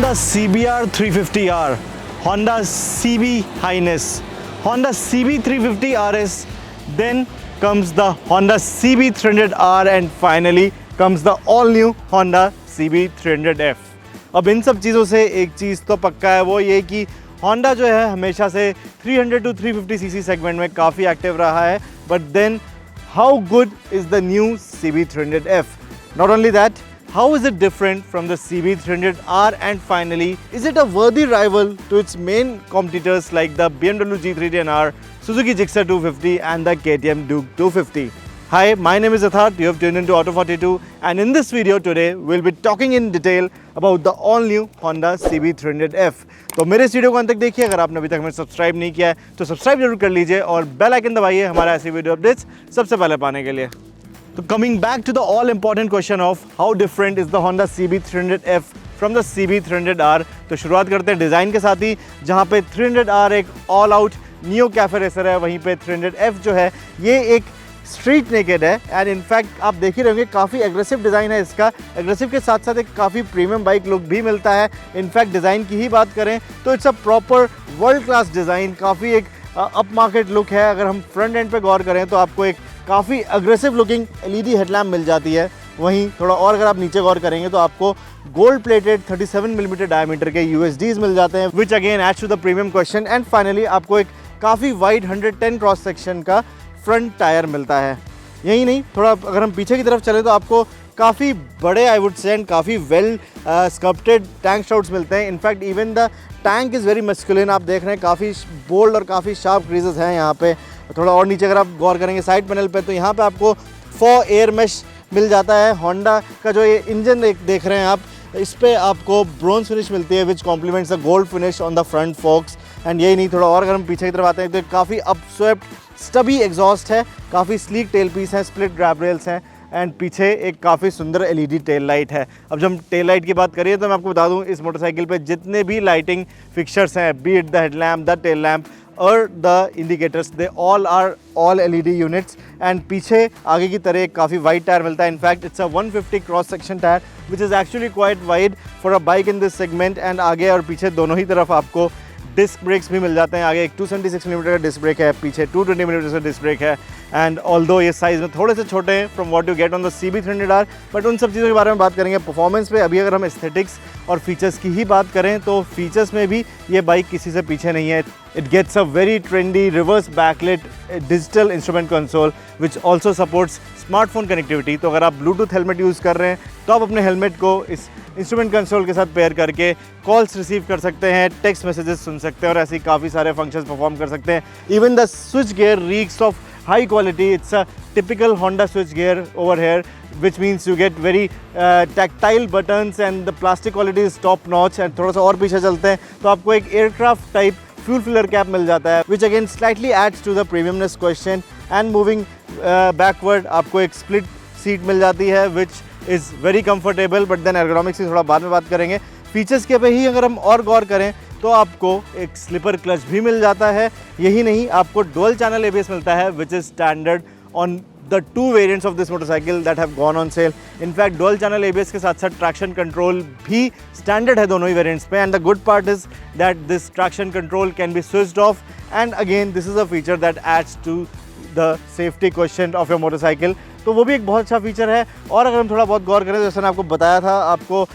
Honda CBR 350R, Honda CB Highness, Honda CB 350 RS, then comes the Honda CB 300R and finally comes the all new Honda CB 300F. अब इन सब चीज़ों से एक चीज़ तो पक्का है, वो ये कि Honda जो है हमेशा से 300 to 350 cc सेगमेंट में काफ़ी एक्टिव रहा है. But then how good is the new CB 300F? Not only that, how is it different from the CB 300R, and finally, is it a worthy rival to its main competitors like the BMW G310R, Suzuki Gixxer 250 and the KTM Duke 250? Hi, my name is Atharth, you have tuned into Auto42, and in this video today, we'll be talking in detail about the all-new Honda CB 300F. तो मेरे इस video को अंत तक देखिए. अगर आपने अभी तक हमें सब्सक्राइब नहीं किया है तो सब्सक्राइब जरूर कर लीजिए और बेल आइकन दबाइए हमारा ऐसी वीडियो अपडेट्स सबसे पहले पाने के लिए. तो coming back to the all important question of how different is the Honda CB 300F from the CB 300R. तो शुरुआत करते हैं डिज़ाइन के साथ ही, जहाँ पे 300R एक all out neo cafe racer है, वहीं पे 300F जो है ये एक स्ट्रीट नेकेड है. एंड इनफैक्ट आप देख ही रहेंगे काफ़ी एग्रेसिव डिज़ाइन है इसका. एग्रेसिव के साथ साथ एक काफ़ी प्रीमियम बाइक लुक भी मिलता है. इनफैक्ट डिज़ाइन की ही बात करें तो it's a proper world class design, काफ़ी एक अप मार्केट लुक है. अगर हम फ्रंट एंड पे गौर करें तो आपको एक काफ़ी अग्रेसिव लुकिंग LED हेडलैम्प मिल जाती है. वहीं थोड़ा और अगर आप नीचे गौर करेंगे तो आपको गोल्ड प्लेटेड 37 मिलीमीटर डायमीटर के USDs मिल जाते हैं, which again adds to the premium question. And finally आपको एक काफ़ी वाइड 110 क्रॉस सेक्शन का फ्रंट टायर मिलता है. यही नहीं, थोड़ा अगर हम पीछे की तरफ चलें तो आपको काफ़ी बड़े आई वुड से एंड काफ़ी वेल स्कल्प्टेड टैंक शाउट्स मिलते हैं. In fact even the tank is very masculine. आप देख रहे हैं काफ़ी बोल्ड और काफ़ी शार्प क्रीजेस हैं यहाँ पे. थोड़ा और नीचे अगर आप गौर करेंगे साइड पैनल पे तो यहाँ पे आपको 4 एयर मैश मिल जाता है. होंडा का जो ये इंजन देख रहे हैं आप, इस पे आपको ब्रोंज फिनिश मिलती है which compliments the gold finish on the front forks. And यही नहीं, थोड़ा और अगर हम पीछे की तरफ आते हैं तो काफ़ी अपस्वेप्ट स्टबी एग्जॉस्ट है, काफ़ी स्लीक टेल पीस है, स्प्लिट ग्रैब रेल्स हैं एंड पीछे एक काफ़ी सुंदर LED टेल लाइट है. अब जब हम टेल लाइट की बात करिए तो मैं आपको बता दूं इस मोटरसाइकिल पे जितने भी लाइटिंग फिक्चर्स हैं, be it the headlamp, the tail lamp और the indicators, they all are all LED units. And पीछे आगे की तरह एक काफ़ी वाइड टायर मिलता है. In fact it's a 150 cross section tyre which is actually quite wide for a bike in this segment. And आगे और पीछे दोनों ही तरफ आपको डिस्क ब्रेक्स भी मिल जाते हैं. आगे एक 276 मिलीमीटर का डिस्क ब्रेक है, पीछे 220 मिलीमीटर का डिस्क ब्रेक है. एंड ऑल्दो ये साइज़ में थोड़े से छोटे हैं from what you get on the CB 300R, but उन सब चीज़ों के बारे में बात करेंगे. परफॉर्मेंस पे अभी अगर हम एस्थेटिक्स और फीचर्स की ही बात करें तो फीचर्स में भी ये बाइक किसी से पीछे नहीं है. It gets a very trendy reverse backlit digital instrument console which also supports smartphone connectivity. तो अगर आप ब्लूटूथ हेलमेट यूज़ कर रहे हैं तो आप अपने हेलमेट को इस इंस्ट्रूमेंट कंसोल के साथ पेयर करके कॉल्स रिसीव कर सकते हैं, टेक्स्ट मैसेजेस सुन सकते हैं और ऐसे काफ़ी सारे फंक्शंस परफॉर्म कर सकते हैं. Even the switch gear reeks of high quality. It's a typical Honda switch gear over here, which means you get very tactile buttons and the plastic quality is top notch. And थोड़ा सा और पीछे चलते हैं तो आपको एक aircraft type fuel filler cap मिल जाता है, which again slightly adds to the premiumness question. And moving backward आपको एक split seat मिल जाती है which is very comfortable, but then ergonomics की थोड़ा बाद में बात करेंगे. फीचर्स के पे ही अगर हम और गौर करें तो आपको एक स्लिपर क्लच भी मिल जाता है. यही नहीं, आपको डुअल चैनल ABS मिलता है which is standard on the 2 variants of this motorcycle that have gone on sale. In fact dual channel ABS के साथ साथ ट्रैक्शन कंट्रोल भी स्टैंडर्ड है दोनों ही वेरिएंट्स पे. And the good part is that this traction control can be switched off. And again this is a feature that adds to the safety question of your motorcycle. तो वो भी एक बहुत अच्छा फीचर है. और अगर हम थोड़ा बहुत गौर करें तो जैसे मैंने आपको बताया था, आपको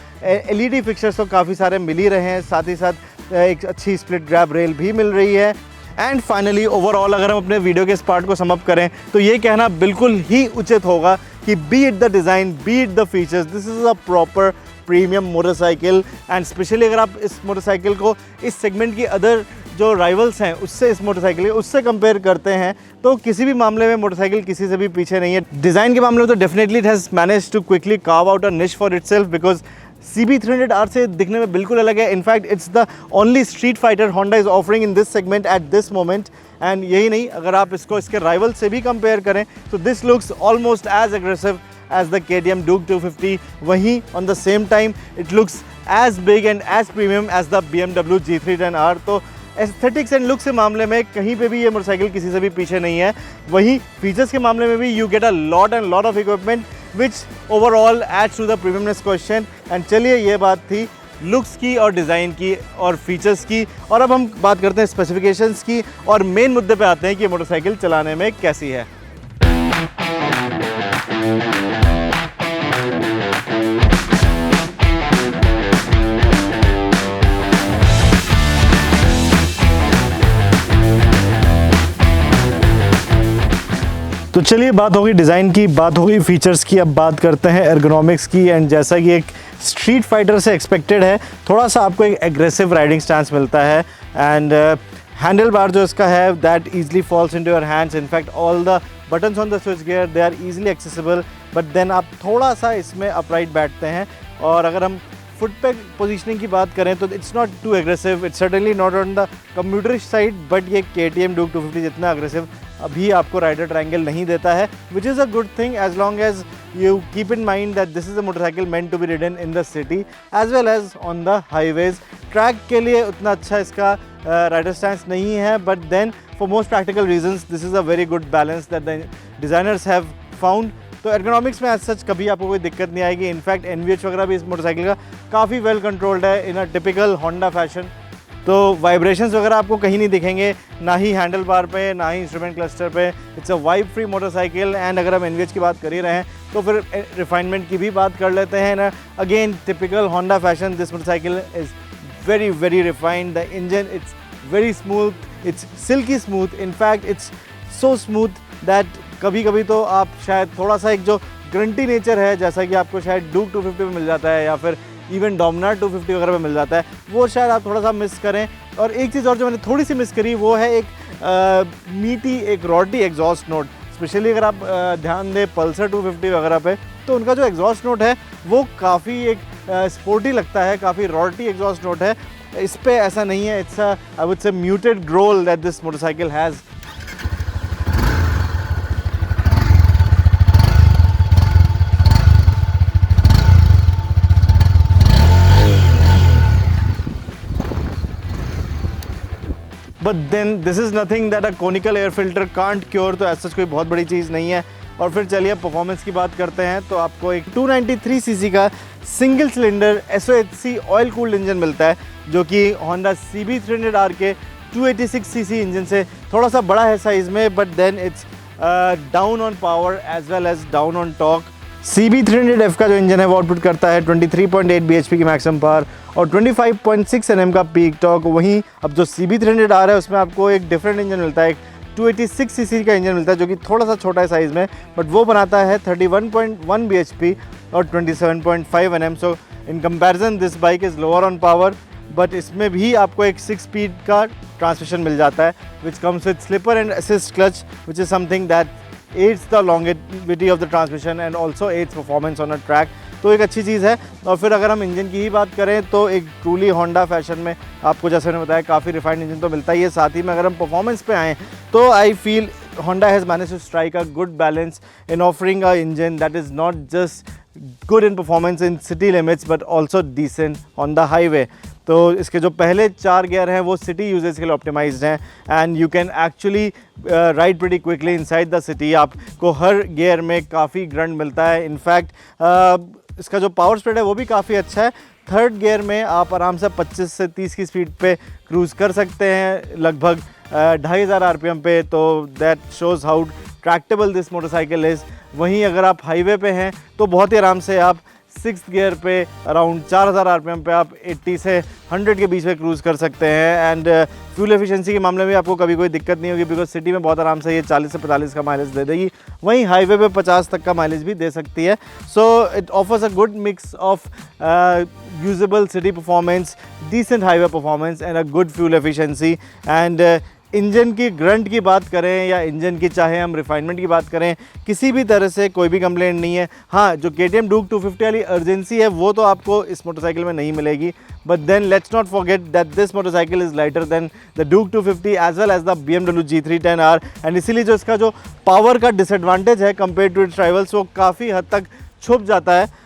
LED फिक्चर्स तो काफ़ी सारे मिल ही रहे हैं, साथ ही साथ एक अच्छी स्प्लिट ग्रैब रेल भी मिल रही है. एंड फाइनली ओवरऑल अगर हम अपने वीडियो के इस पार्ट को सम अप करें तो ये कहना बिल्कुल ही उचित होगा कि B it the design, B it the features, this is a proper premium motorcycle. And specially अगर आप इस मोटरसाइकिल को इस सेगमेंट की अदर जो राइवल्स हैं उससे, इस मोटरसाइकिल उससे कंपेयर करते हैं तो किसी भी मामले में मोटरसाइकिल किसी से भी पीछे नहीं है. डिज़ाइन के मामले में तो definitely it has manage to quickly carve out a niche for itself because CB 300R से दिखने में बिल्कुल अलग है. In fact it's the only street fighter Honda is offering in this segment at this moment. And यही नहीं, अगर आप इसको इसके राइवल से भी कंपेयर करें तो this looks almost as aggressive as the KTM Duke 250. वहीं on the same time it looks as big and as premium as the BMW G310R. तो एस्थेटिक्स एंड लुक्स के मामले में कहीं पे भी ये मोटरसाइकिल किसी से भी पीछे नहीं है. वहीं फीचर्स के मामले में भी you get a lot and lot of equipment which overall adds to the premiumness question. And चलिए ये बात थी लुक्स की और डिज़ाइन की और फीचर्स की। और अब हम बात करते हैं स्पेसिफिकेशंस की और मेन मुद्दे पे आते हैं कि ये मोटरसाइकिल चलाने में कैसी है। तो चलिए, बात होगी डिज़ाइन की, बात होगी फीचर्स की, अब बात करते हैं एर्गोनॉमिक्स की। एंड जैसा कि एक स्ट्रीट फाइटर से एक्सपेक्टेड है, थोड़ा सा आपको एक एग्रेसिव राइडिंग स्टांस मिलता है। एंड हैंडल बार जो इसका है that easily falls into your hands. In fact all the buttons on the switch gear they are easily accessible, but then आप थोड़ा सा इसमें अपराइट बैठते हैं। और अगर हम फुट पे पोजीशनिंग की बात करें तो it's not too aggressive, it's certainly not on the commuterish side, but ये KTM Duke 250 जितना अग्रेसिव अभी आपको राइडर ट्रायंगल नहीं देता है, which is a good thing as long as you keep in mind that this is a motorcycle meant to be ridden in the city as well as on the highways. Track के लिए उतना अच्छा इसका rider stance नहीं है, but then for most practical reasons this is a very good balance that the designers have found. तो ergonomics में as such कभी आपको कोई दिक्कत नहीं आएगी। इनफैक्ट NVH वगैरह भी इस मोटरसाइकिल का काफ़ी वेल कंट्रोल्ड है इन अ टिपिकल होंडा फैशन। तो वाइब्रेशंस वगैरह आपको कहीं नहीं दिखेंगे, ना ही हैंडल बार पे, ना ही इंस्ट्रूमेंट क्लस्टर पे। It's a vibe free motorcycle. And अगर हम NVH की बात कर ही रहे हैं तो फिर रिफाइनमेंट की भी बात कर लेते हैं ना। Again typical Honda fashion, this motorcycle is very very refined. The engine it's very smooth, it's silkie smooth. In fact it's so smooth that कभी कभी तो आप शायद थोड़ा सा एक जो ग्रंटी नेचर है, जैसा कि आपको शायद Duke 250 में मिल जाता है या फिर इवन Dominar 250 वगैरह में मिल जाता है, वो शायद आप थोड़ा सा मिस करें। और एक चीज़ और जो मैंने थोड़ी सी मिस करी वो है एक मीटी, एक रॉडी एग्जॉस्ट नोट। स्पेशली अगर आप ध्यान दें पल्सर 250 वगैरह पे, तो उनका जो एग्जॉस्ट नोट है वो काफ़ी एक स्पोर्टी लगता है, काफ़ी रॉडी एग्जॉस्ट नोट है। इस पे ऐसा नहीं है। It's I would say muted growl that this motorcycle has. But then this is nothing that a conical air filter can't cure. तो ऐसा कोई बहुत बड़ी चीज़ नहीं है। और फिर चलिए परफॉर्मेंस की बात करते हैं। तो आपको एक 293 सीसी का single cylinder SOHC oil cooled engine मिलता है, जो कि Honda CB300R के 286 सीसी इंजन से थोड़ा सा बड़ा है साइज़ में, but then it's down on power as well as down on torque. CB300F का जो इंजन है वो आउटपुट करता है 23.8 bhp की मैक्सिमम पावर और 25.6 Nm का पीक टॉर्क। वहीं अब जो CB300R है उसमें आपको एक डिफरेंट इंजन मिलता है, एक 286 सीसी का इंजन मिलता है, जो कि थोड़ा सा छोटा है साइज़ में, बट वो बनाता है 31.1 bhp और 27.5 Nm। So in comparison this bike is lower on power, but इसमें भी आपको एक 6 स्पीड का ट्रांसमिशन मिल जाता है, which comes with slipper and assist clutch, which is something that aids the longevity of the transmission and also aids performance on a track। तो एक अच्छी चीज़ है। और फिर अगर हम इंजन की ही बात करें तो एक ट्रूली होंडा फैशन में आपको, जैसे मैंने बताया, काफ़ी रिफाइंड इंजन तो मिलता ही है। साथ ही में अगर हम परफॉर्मेंस पे आएँ तो I feel Honda has managed to strike a good balance in offering a engine that is not just good in performance in city limits but also decent on the highway। तो इसके जो पहले 4 gear हैं वो city usage के लिए optimised हैं and you can actually ride pretty quickly inside the city. आपको हर गियर में काफ़ी ग्रंट मिलता है। इनफैक्ट इसका जो पावर स्प्रेड है वो भी काफ़ी अच्छा है। थर्ड गियर में आप आराम से 25 से 30 की स्पीड पे क्रूज़ कर सकते हैं, लगभग 2500 RPM पे। तो that shows how Tractable this motorcycle is. वहीं अगर आप हाईवे पे हैं तो बहुत ही आराम से आप 6th गियर पे अराउंड 4000 RPM पे आप 80 से 100 के बीच में क्रूज़ कर सकते हैं। एंड फ्यूल एफिशिएंसी के मामले में आपको कभी कोई दिक्कत नहीं होगी, बिकॉज सिटी में बहुत आराम से ये 40 से 45 का माइलेज दे देगी। वहीं हाईवे पे 50 तक का माइलेज भी दे सकती है। So it offers a good mix of usable city performance, decent highway performance and a good fuel efficiency. And engine की ग्रंट की बात करें या इंजन की चाहे हम रिफाइनमेंट की बात करें, किसी भी तरह से कोई भी कंप्लेंट नहीं है। हाँ, जो KTM Duke 250 वाली अर्जेंसी है वो तो आपको इस मोटरसाइकिल में नहीं मिलेगी, but then let's not forget that this motorcycle is lighter than the Duke 250 as well as the BMW G310R। And इसीलिए जो इसका जो पावर का डिसएडवांटेज है कंपेयर टू इट्स राइवल्स वो काफ़ी हद तक छुप जाता है।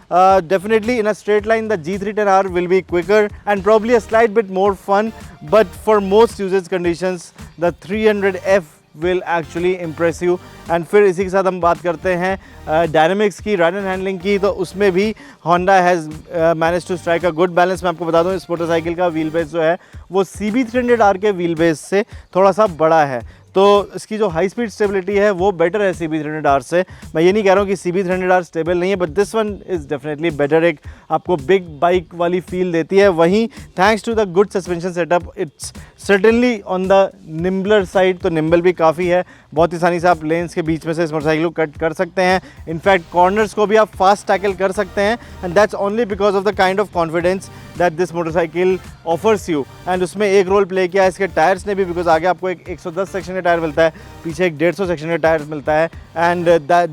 Definitely in a straight line the G310R will be quicker and probably a slight bit more fun, but for most usage conditions the 300F will actually impress you। And फिर इसी के साथ हम बात करते हैं डायनामिक्स की, राइड एंड हैंडलिंग की। तो उसमें भी Honda has manage to strike a good balance. मैं आपको बता दूं इस मोटरसाइकिल का व्हील बेस जो है वो CB300R के व्हील बेस से थोड़ा सा बड़ा है, तो इसकी जो हाई स्पीड स्टेबिलिटी है वो बेटर है CB300R से। मैं ये नहीं कह रहा हूँ कि CB300R स्टेबल नहीं है, but this one is definitely better. एक आपको बिग बाइक वाली फील देती है। वहीं thanks to the good suspension setup it's certainly on the nimbler side, तो निम्बल भी काफ़ी है। बहुत ही आसानी से आप लेन्स के बीच में से इस मोटरसाइकिल को कट कर सकते हैं। इनफैक्ट कॉर्नर्स को भी आप फास्ट टैकल कर सकते हैं, and that's only because of the kind of confidence that this motorcycle offers you. And उसमें एक रोल प्ले किया है इसके टायर्स ने भी, बिकॉज आगे आपको एक 110 सेक्शन का टायर मिलता है, पीछे एक 150 सेक्शन का टायर मिलता है, and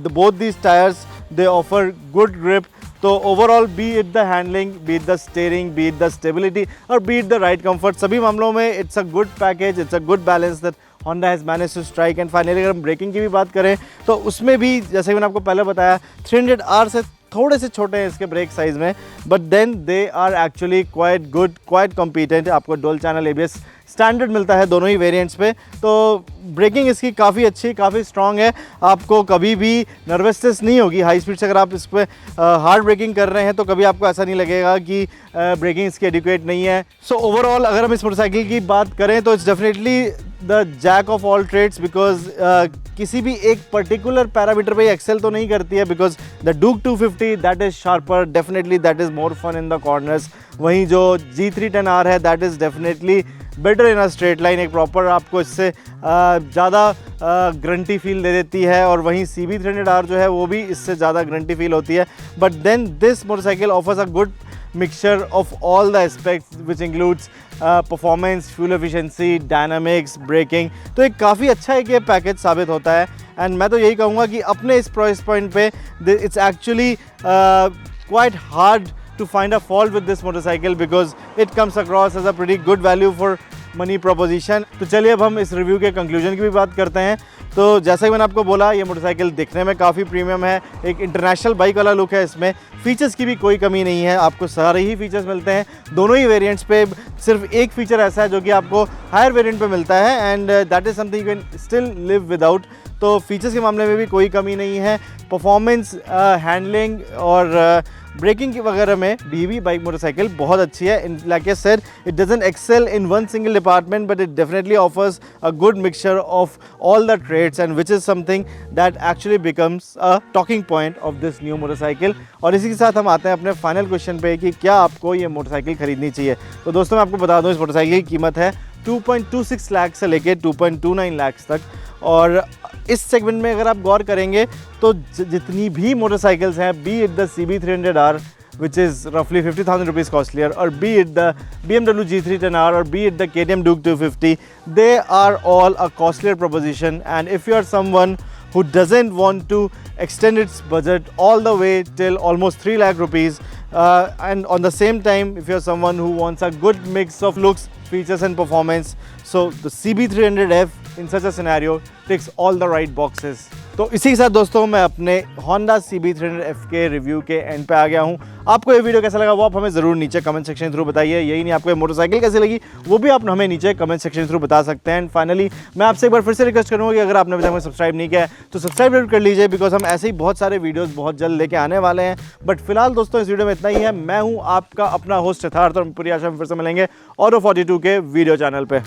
both these tyres they offer good grip. तो overall be it the handling, be it the steering, be it the stability और be it the ride comfort, सभी मामलों में it's a good package, it's a good balance that Honda has managed to strike। And finally अगर हम breaking की भी बात करें तो उसमें भी जैसे कि मैंने आपको पहले बताया 300R से थोड़े से छोटे हैं इसके ब्रेक साइज़ में, but then they are actually quite good, quite competent. आपको डुअल चैनल ABS स्टैंडर्ड मिलता है दोनों ही वेरिएंट्स पे, तो ब्रेकिंग इसकी काफ़ी अच्छी, काफ़ी स्ट्रॉन्ग है। आपको कभी भी नर्वसनेस नहीं होगी हाई स्पीड से। अगर आप इस पर हार्ड ब्रेकिंग कर रहे हैं तो कभी आपको ऐसा नहीं लगेगा कि ब्रेकिंग इसकी एडिक्वेट नहीं है। सो ओवरऑल अगर हम इस मोटरसाइकिल की बात करें तो it's definitely the jack of all trades, because किसी भी एक पर्टिकुलर पैरामीटर पे एक्सेल तो नहीं करती है, because the Duke 250 that is sharper, definitely that is more fun in the corners. वहीं जो G310R है that is definitely better in a straight line, एक प्रॉपर आपको इससे ज़्यादा ग्रंटी फील दे देती है। और वहीं CB300R जो है वो भी इससे ज़्यादा ग्रंटी फील होती है, but then this motorcycle offers a good mixture of all the aspects which includes performance, fuel efficiency, dynamics, braking। तो एक काफ़ी अच्छा एक ये पैकेज साबित होता है। एंड मैं तो यही कहूँगा कि अपने इस प्राइस पॉइंट पे it's actually quite hard to find a fault with this motorcycle because it comes across as a pretty good value for money proposition। तो चलिए अब हम इस रिव्यू के कंक्लूजन की भी बात करते हैं। तो जैसा कि मैंने आपको बोला ये मोटरसाइकिल दिखने में काफ़ी प्रीमियम है, एक इंटरनेशनल बाइक वाला लुक है इसमें। फीचर्स की भी कोई कमी नहीं है, आपको सारे ही फीचर्स मिलते हैं दोनों ही वेरिएंट्स पे। सिर्फ एक फीचर ऐसा है जो कि आपको हायर वेरिएंट पे मिलता है, and that is something you can still live without. तो फीचर्स के मामले में भी कोई कमी नहीं है। परफॉर्मेंस, हैंडलिंग और ब्रेकिंग वगैरह में भी बाइक मोटरसाइकिल बहुत अच्छी है। Like I said it doesn't excel in one single department, but it definitely offers a good mixture of all the trades, and which is something that actually becomes a talking point of this new motorcycle. और इसी के साथ हम आते हैं अपने final question पे कि क्या आपको ये मोटरसाइकिल खरीदनी चाहिए। तो दोस्तों मैं आपको बता दूँ इस मोटरसाइकिल की कीमत है 2.26 लाख से लेके 2.29 लाख तक। और इस सेगमेंट में अगर आप गौर करेंगे तो जितनी भी मोटरसाइकिल्स हैं, be it the CB300R which is roughly 50,000 rupees costlier, or be it the BMW G310R, or be it the KTM Duke 250, they are all a costlier proposition. And if you are someone who doesn't want to extend its budget all the way till almost 3 lakh rupees, and on the same time if you're someone who wants a good mix of looks, features and performance, so the CB300F in such a scenario ticks all the right boxes। तो इसी के साथ दोस्तों मैं अपने Honda CB300F के review के and पे आ गया हूँ। आपको ये वीडियो कैसा लगा वो आप हमें ज़रूर नीचे कमेंट सेक्शन के थ्रू बताइए। यही नहीं आपको ये मोटरसाइकिल कैसी लगी वो भी आप हमें नीचे कमेंट सेक्शन के थ्रू बता सकते हैं। एंड फाइनली मैं आपसे एक बार फिर से रिक्वेस्ट करूँगा कि अगर आपने अभी तक सब्सक्राइब नहीं किया है तो सब्सक्राइब जरूर कर लीजिए, बिकॉज हम ऐसे ही बहुत सारे वीडियोज़ बहुत जल्द लेके आने वाले हैं। बट फिलहाल दोस्तों इस वीडियो में इतना ही है। मैं हूँ आपका अपना होस्ट यथार्थ, और पूरी आशा में फिर से मिलेंगे Auto 42 के वीडियो चैनल पर।